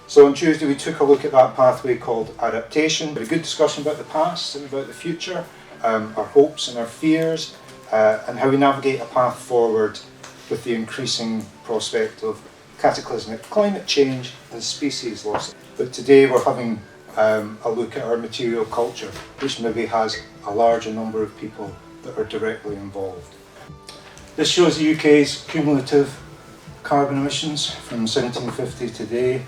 So on Tuesday we took a look at that pathway called adaptation. We had a good discussion about the past and about the future, our hopes and our fears, and how we navigate a path forward with the increasing prospect of cataclysmic climate change and species loss. But today we're having a look at our material culture, which maybe has a larger number of people that are directly involved. This shows the UK's cumulative carbon emissions from 1750 to today.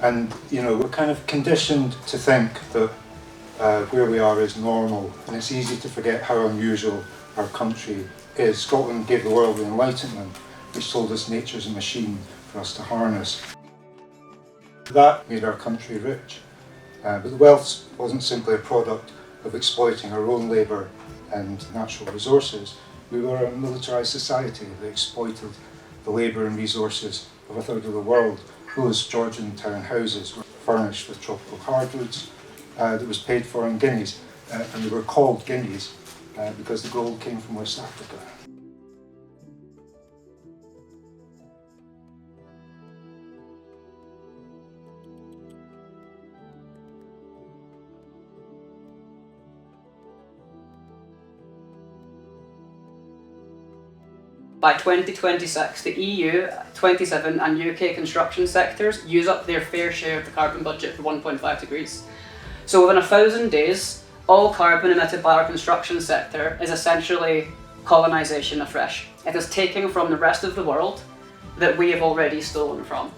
And you know, we're kind of conditioned to think that where we are is normal, and it's easy to forget how unusual our country is. Scotland gave the world the Enlightenment, which told us nature's a machine for us to harness. That made our country rich. But the wealth wasn't simply a product of exploiting our own labour and natural resources. We were a militarised society that exploited the labour and resources of a third of the world. Those Georgian town houses were furnished with tropical hardwoods that was paid for in guineas, and they were called guineas because the gold came from West Africa. By 2026, the EU, 27 and UK construction sectors use up their fair share of the carbon budget for 1.5 degrees. So within 1,000 days, all carbon emitted by our construction sector is essentially colonisation afresh. It is taking from the rest of the world that we have already stolen from.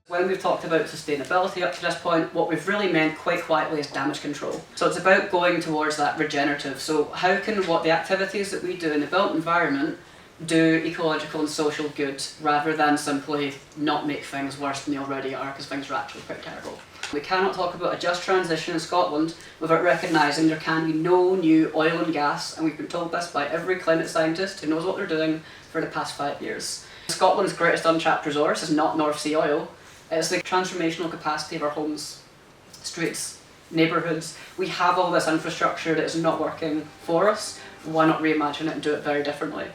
When we've talked about sustainability up to this point, what we've really meant quite quietly is damage control. So it's about going towards that regenerative. So how can what the activities that we do in the built environment do ecological and social good rather than simply not make things worse than they already are, because things are actually quite terrible. We cannot talk about a just transition in Scotland without recognising there can be no new oil and gas, and we've been told this by every climate scientist who knows what they're doing for the past 5 years. Scotland's greatest untapped resource is not North Sea oil, it's the transformational capacity of our homes, streets, neighbourhoods. We have all this infrastructure that is not working for us. Why not reimagine it and do it very differently?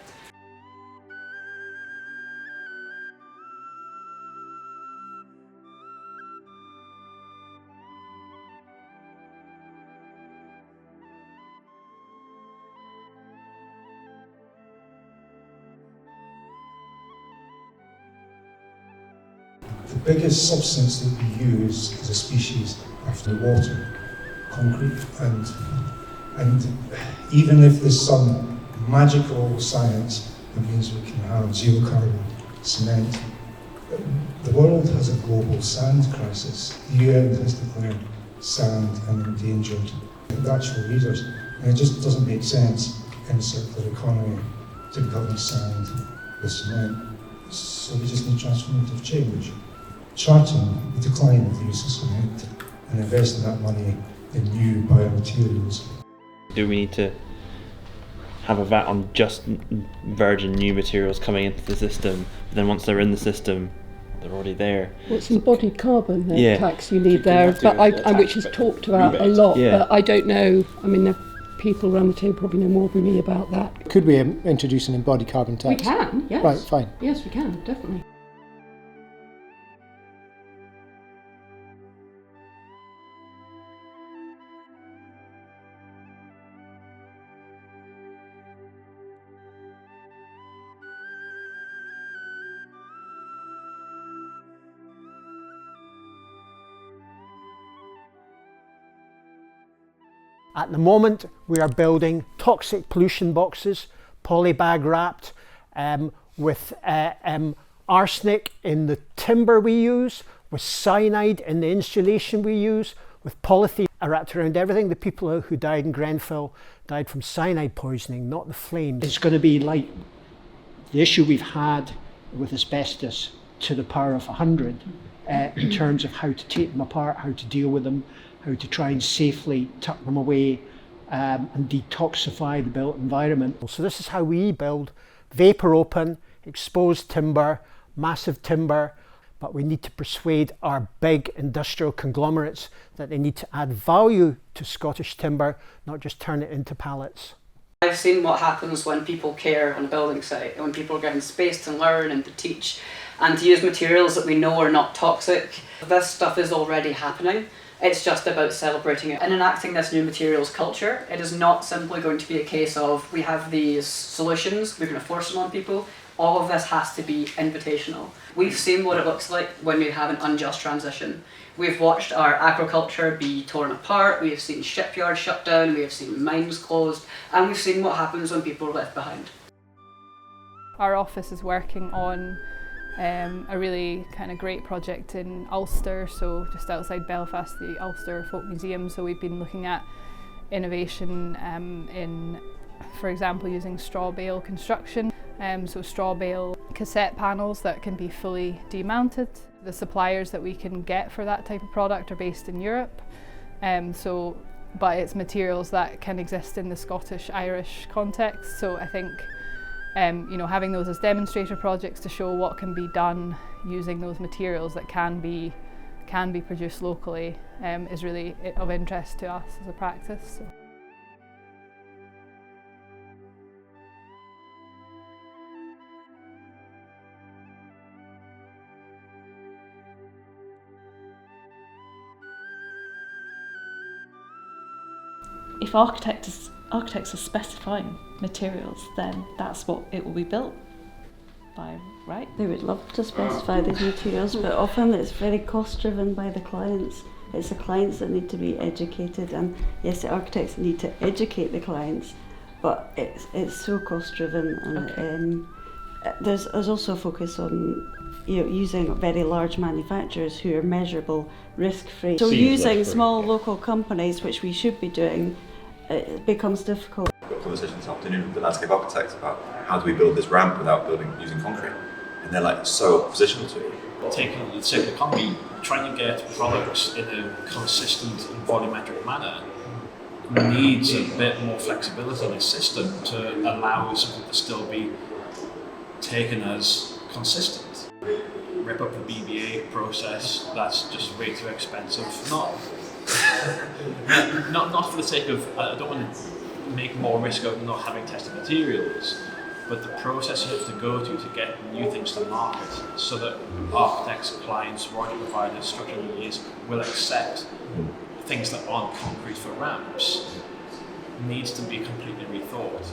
The biggest substance that we use as a species after water, concrete, and even if there's some magical science that means we can have zero carbon cement, the world has a global sand crisis. The UN has declared sand an endangered natural resource, and it just doesn't make sense in a circular economy to cover sand with cement. So we just need transformative change. Charting the decline of the use of cement and investing that money in new biomaterials. Do we need to have a VAT on just virgin new materials coming into the system, but then once they're in the system, they're already there? Well, it's embodied carbon tax you need You there, have to but which is talked about a lot, but I don't know, I mean, the people around the table probably know more than me about that. Could we introduce an embodied carbon tax? We can, yes. Right, fine. Yes, we can, definitely. At the moment, we are building toxic pollution boxes, polybag wrapped, with arsenic in the timber we use, with cyanide in the insulation we use, with polythene wrapped around everything. The people who died in Grenfell died from cyanide poisoning, not the flames. It's going to be like the issue we've had with asbestos to the power of 100 in terms of how to take them apart, how to deal with them, how to try and safely tuck them away and detoxify the built environment. So this is how we build vapour open, exposed timber, massive timber, but we need to persuade our big industrial conglomerates that they need to add value to Scottish timber, not just turn it into pallets. I've seen what happens when people care on a building site, when people are given space to learn and to teach and to use materials that we know are not toxic. This stuff is already happening. It's just about celebrating it and enacting this new materials culture. It is not simply going to be a case of we have these solutions, we're going to force them on people. All of this has to be invitational. We've seen what it looks like when we have an unjust transition. We've watched our agriculture be torn apart, we have seen shipyards shut down, we have seen mines closed, and we've seen what happens when people are left behind. Our office is working on a really kind of great project in Ulster, so just outside Belfast, the Ulster Folk Museum. So we've been looking at innovation in, for example, using straw bale construction. So straw bale cassette panels that can be fully demounted. The suppliers that we can get for that type of product are based in Europe, but it's materials that can exist in the Scottish-Irish context. So I think having those as demonstrator projects to show what can be done using those materials that can be produced locally is really of interest to us as a practice. So. If architects are specifying materials, then that's what it will be built by, right? They would love to specify these materials, but often it's very cost driven by the clients. It's the clients that need to be educated, and yes, the architects need to educate the clients, but it's so cost driven, and there's also a focus on using very large manufacturers who are measurable, risk-free. So using small local companies, which we should be doing, it becomes difficult. I've got a conversation this afternoon with the landscape architects about how do we build this ramp without using concrete, and they're like so oppositional to it. Taking the circular economy, trying to get products in a consistent and volumetric manner needs a bit more flexibility in the system to allow something to still be taken as consistent. Rip up the BBA process, that's just way too expensive. Not for the sake of, I don't want to make more risk out of not having tested materials, but the process you have to go to get new things to market so that architects, clients, warranty providers, structural engineers will accept things that aren't concrete for ramps needs to be completely rethought.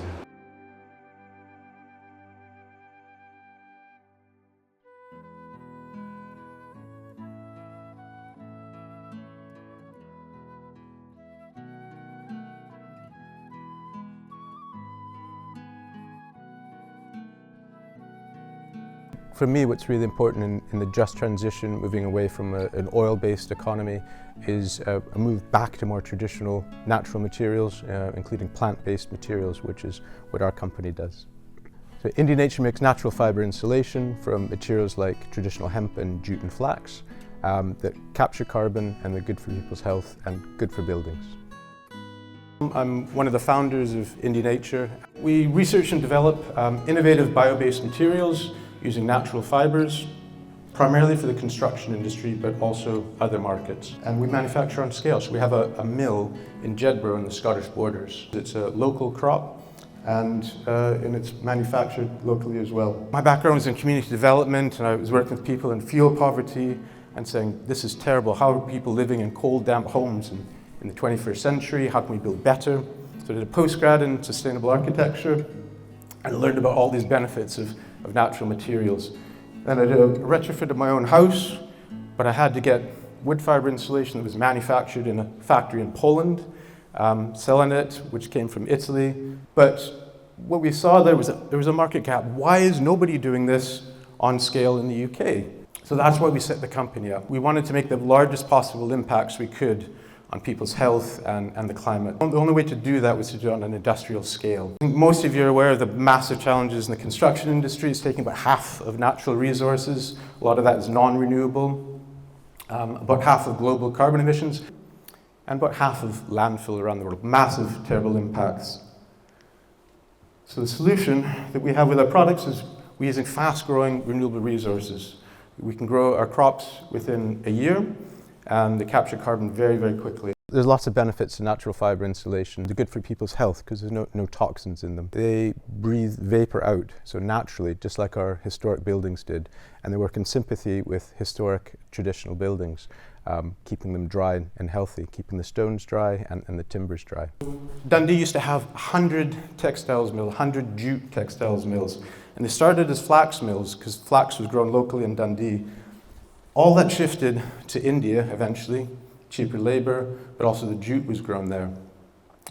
For me, what's really important in the just transition, moving away from an oil-based economy, is a move back to more traditional natural materials, including plant-based materials, which is what our company does. So Indi-Nature makes natural fibre insulation from materials like traditional hemp and jute and flax that capture carbon and they're good for people's health and good for buildings. I'm one of the founders of Indi-Nature. We research and develop innovative bio-based materials using natural fibres, primarily for the construction industry, but also other markets. And we manufacture on scale, so we have a mill in Jedburgh on the Scottish borders. It's a local crop, and it's manufactured locally as well. My background was in community development, and I was working with people in fuel poverty and saying, this is terrible, how are people living in cold, damp homes in the 21st century? How can we build better? So I did a postgrad in sustainable architecture, and learned about all these benefits of natural materials. Then I did a retrofit of my own house, but I had to get wood fibre insulation that was manufactured in a factory in Poland, selling it, which came from Italy. But what we saw there was a market gap. Why is nobody doing this on scale in the UK? So that's why we set the company up. We wanted to make the largest possible impacts we could on people's health and the climate. The only way to do that was to do it on an industrial scale. Most of you are aware of the massive challenges in the construction industry. It's taking about half of natural resources. A lot of that is non-renewable. About half of global carbon emissions, and about half of landfill around the world. Massive, terrible impacts. So the solution that we have with our products is we're using fast-growing renewable resources. We can grow our crops within a year, and they capture carbon very, very quickly. There's lots of benefits to natural fibre insulation. They're good for people's health because there's no toxins in them. They breathe vapour out, so naturally, just like our historic buildings did. And they work in sympathy with historic traditional buildings, keeping them dry and healthy, keeping the stones dry and the timbers dry. Dundee used to have 100 textiles mills, 100 jute textiles mills. And they started as flax mills because flax was grown locally in Dundee. All that shifted to India eventually, cheaper labour, but also the jute was grown there.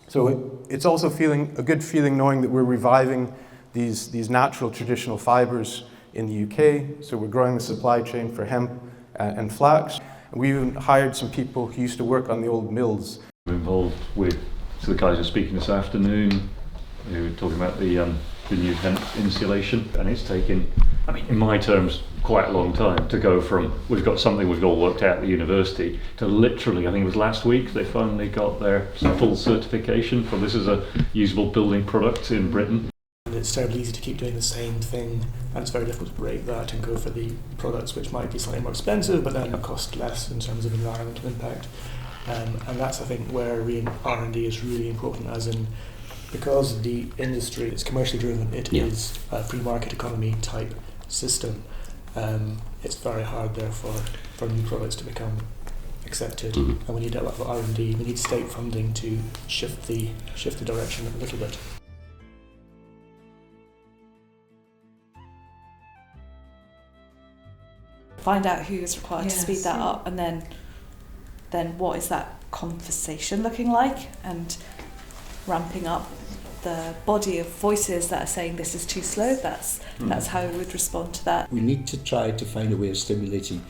So it's also a good feeling knowing that we're reviving these natural traditional fibres in the UK. So we're growing the supply chain for hemp and flax. And we even hired some people who used to work on the old mills. We're involved with, so the guys are speaking this afternoon, we were talking about the new hemp insulation, and it's taken, I mean, in my terms, quite a long time to go from we've got something we've all worked out at the university to literally, I think it was last week, they finally got their full certification for this is a usable building product in Britain. It's terribly easy to keep doing the same thing, and it's very difficult to break that and go for the products which might be slightly more expensive but then cost less in terms of environmental impact. And that's, I think, where R&D is really important, as in because the industry is commercially driven, it is a free market economy type system. It's very hard, therefore, for new products to become accepted, and we need a lot of R&D. We need state funding to shift the direction a little bit. Find out who is required to speed that up, and then what is that conversation looking like, and ramping up the body of voices that are saying this is too slow. That's how we would respond to that. We need to try to find a way of stimulating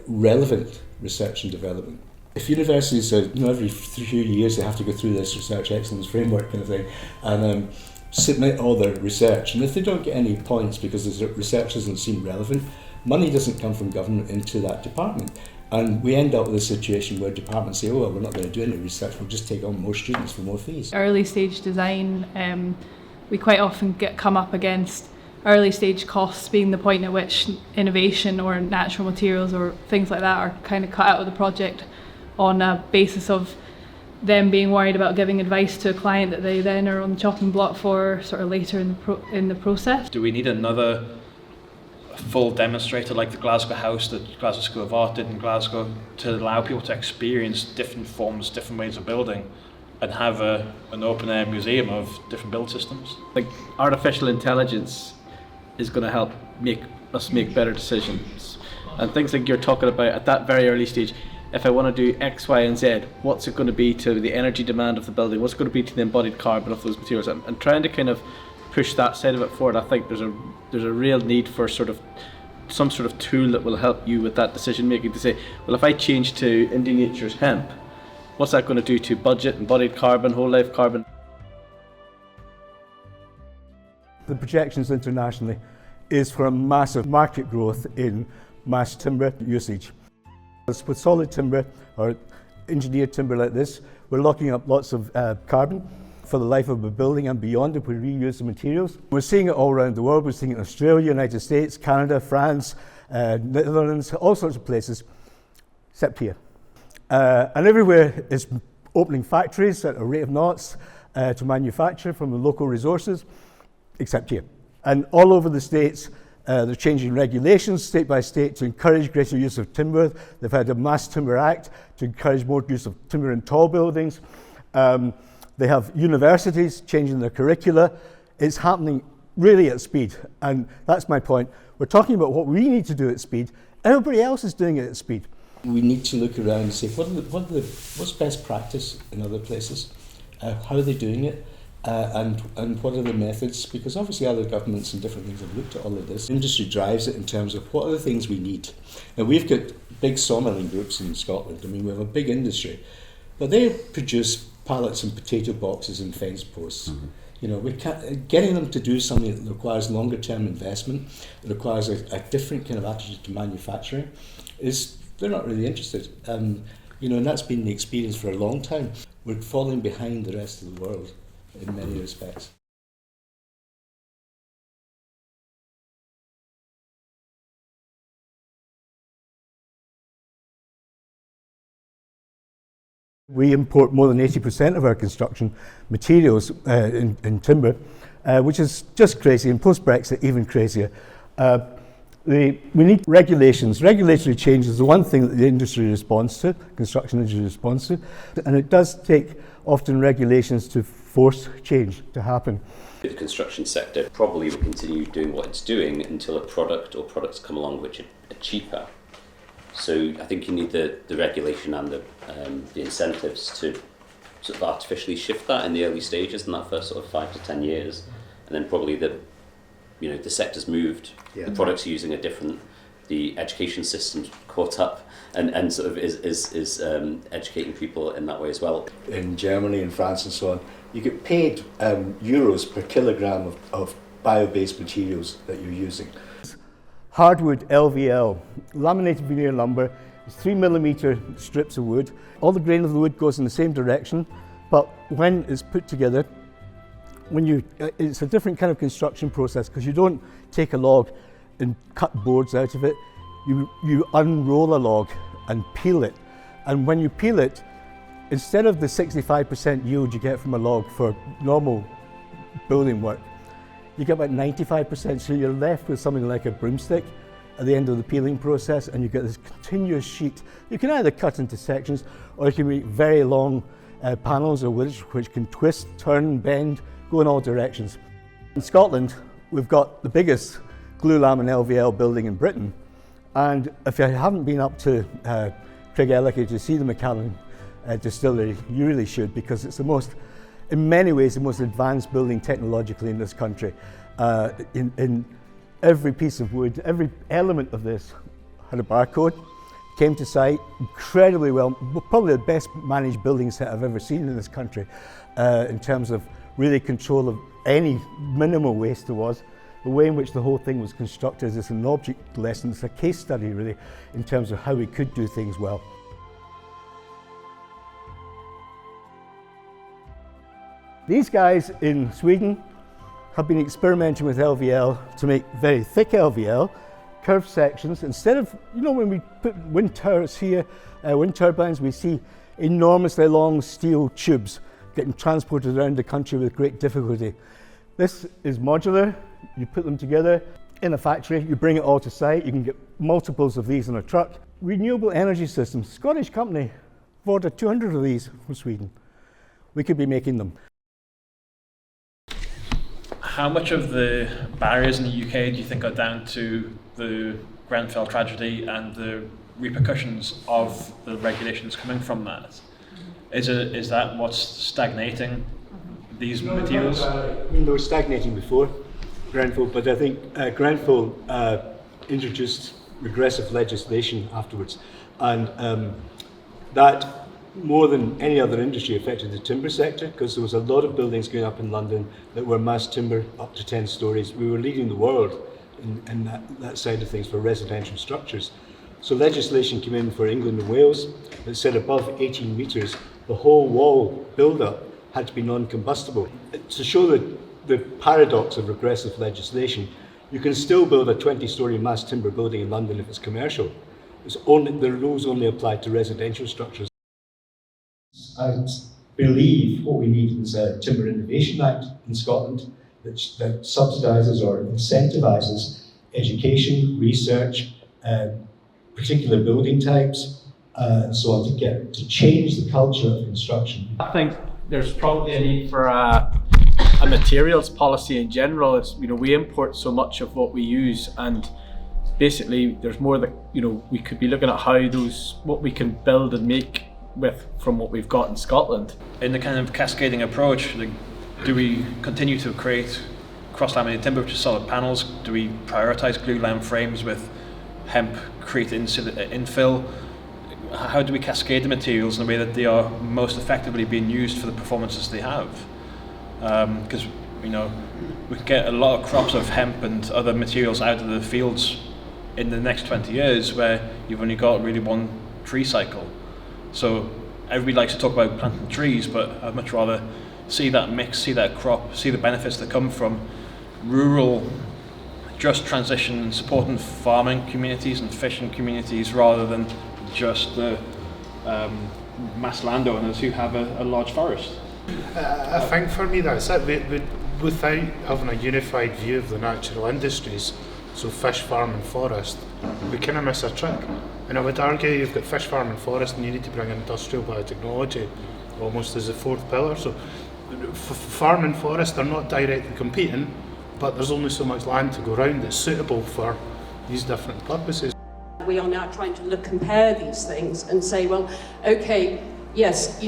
relevant research and development. If universities are, every few years they have to go through this research excellence framework kind of thing, and submit all their research, and if they don't get any points because the research doesn't seem relevant, money doesn't come from government into that department. And we end up with a situation where departments say, oh, well, we're not going to do any research, we'll just take on more students for more fees. Early stage design, we quite often come up against early stage costs being the point at which innovation or natural materials or things like that are kind of cut out of the project on a basis of them being worried about giving advice to a client that they then are on the chopping block for sort of later in the process. Do we need another full demonstrator like the Glasgow House that Glasgow School of Art did in Glasgow to allow people to experience different forms, different ways of building, and have an open air museum of different build systems? Like artificial intelligence is going to help make us make better decisions, and things like you're talking about at that very early stage. If I want to do X, Y, and Z, what's it going to be to the energy demand of the building? What's it going to be to the embodied carbon of those materials? And trying to kind of push that side of it forward. I think there's a real need for some sort of tool that will help you with that decision making, to say, well, if I change to Indi-Nature's hemp, what's that going to do to budget, embodied carbon, whole life carbon? The projections internationally is for a massive market growth in mass timber usage. With solid timber or engineered timber like this, we're locking up lots of carbon for the life of a building and beyond if we reuse the materials. We're seeing it all around the world. We're seeing it in Australia, United States, Canada, France, Netherlands, all sorts of places, except here. And everywhere is opening factories at a rate of knots to manufacture from the local resources, except here. And all over the states, they're changing regulations state by state to encourage greater use of timber. They've had a Mass Timber Act to encourage more use of timber in tall buildings. They have universities changing their curricula. It's happening really at speed, and that's my point. We're talking about what we need to do at speed. Everybody else is doing it at speed. We need to look around and say, what's best practice in other places? How are they doing it? and what are the methods? Because obviously other governments and different things have looked at all of this. Industry drives it in terms of what are the things we need. Now we've got big sawmilling groups in Scotland. I mean, we have a big industry, but they produce pallets and potato boxes and fence posts. Mm-hmm. You know, getting them to do something that requires longer term investment, that requires a different kind of attitude to manufacturing, they're not really interested. You know, and that's been the experience for a long time. We're falling behind the rest of the world in many respects. We import more than 80% of our construction materials in timber, which is just crazy, and post-Brexit even crazier. We need regulations. Regulatory change is the one thing that the industry responds to, construction industry responds to, and it does take often regulations to force change to happen. The construction sector probably will continue doing what it's doing until a product or products come along which are cheaper. So I think you need the regulation and the incentives to sort of artificially shift that in the early stages in that first sort of 5 to 10 years, and then probably the sector's moved, the products are using a different, the education system's caught up and sort of is educating people in that way as well. In Germany and France and so on, you get paid euros per kilogram of bio-based materials that you're using. Hardwood LVL, laminated veneer lumber, is 3mm strips of wood. All the grain of the wood goes in the same direction, but when it's put together, it's a different kind of construction process, because you don't take a log and cut boards out of it. You unroll a log and peel it, and when you peel it, instead of the 65% yield you get from a log for normal building work, you get about 95%, so you're left with something like a broomstick at the end of the peeling process, and you get this continuous sheet. You can either cut into sections, or you can make very long panels of wood which can twist, turn, bend, go in all directions. In Scotland, we've got the biggest glue lamin LVL building in Britain, and if you haven't been up to Craigellachie to see the McAulay distillery, you really should, because it's in many ways the most advanced building technologically in this country. In every piece of wood, every element of this had a barcode, came to site incredibly well, probably the best managed building set I've ever seen in this country in terms of really control of any minimal waste there was. The way in which the whole thing was constructed is an object lesson, it's a case study really in terms of how we could do things well. These guys in Sweden have been experimenting with LVL to make very thick LVL, curved sections. Instead of, when we put wind turrets here, wind turbines, we see enormously long steel tubes getting transported around the country with great difficulty. This is modular. You put them together in a factory, you bring it all to site, you can get multiples of these in a truck. Renewable energy systems, Scottish company, ordered 200 of these from Sweden. We could be making them. How much of the barriers in the UK do you think are down to the Grenfell tragedy and the repercussions of the regulations coming from that? Is that what's stagnating these materials? They were stagnating before Grenfell, but I think Grenfell introduced regressive legislation afterwards, and that more than any other industry affected the timber sector, because there was a lot of buildings going up in London that were mass timber up to 10 stories. We were leading the world in that side of things for residential structures. So legislation came in for England and Wales that said above 18 metres, the whole wall build-up had to be non-combustible. To show the paradox of regressive legislation, you can still build a 20-storey mass timber building in London if it's commercial. The rules only apply to residential structures. I believe what we need is a Timber Innovation Act in Scotland that subsidises or incentivises education, research, particular building types, and so on to change the culture of construction. I think there's probably a need for a materials policy in general. It's, we import so much of what we use, and basically there's more that we could be looking at what we can build and make from what we've got in Scotland. In the kind of cascading approach, Do we continue to create cross-laminated timber, which is solid panels? Do we prioritise glue-lam frames with hemp created infill? How do we cascade the materials in a way that they are most effectively being used for the performances they have? Because we can get a lot of crops of hemp and other materials out of the fields in the next 20 years where you've only got really one tree cycle. So everybody likes to talk about planting trees, but I'd much rather see that mix, see that crop, see the benefits that come from rural just transition and supporting farming communities and fishing communities rather than just the mass landowners who have a large forest. I think for me that's it. Without having a unified view of the natural industries, so fish, farm and forest, we kind of miss a trick. And I would argue you've got fish, farm and forest and you need to bring industrial biotechnology almost as a fourth pillar. So farm and forest are not directly competing, but there's only so much land to go around that's suitable for these different purposes. We are now trying to compare these things and say, well, okay, yes,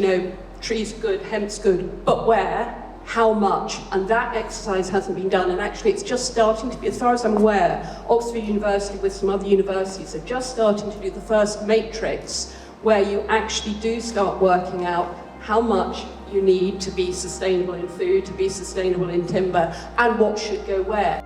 trees are good, hemp's good, but where? How much? And that exercise hasn't been done, and actually it's just starting to be, as far as I'm aware, Oxford University with some other universities are just starting to do the first matrix where you actually do start working out how much you need to be sustainable in food, to be sustainable in timber, and what should go where.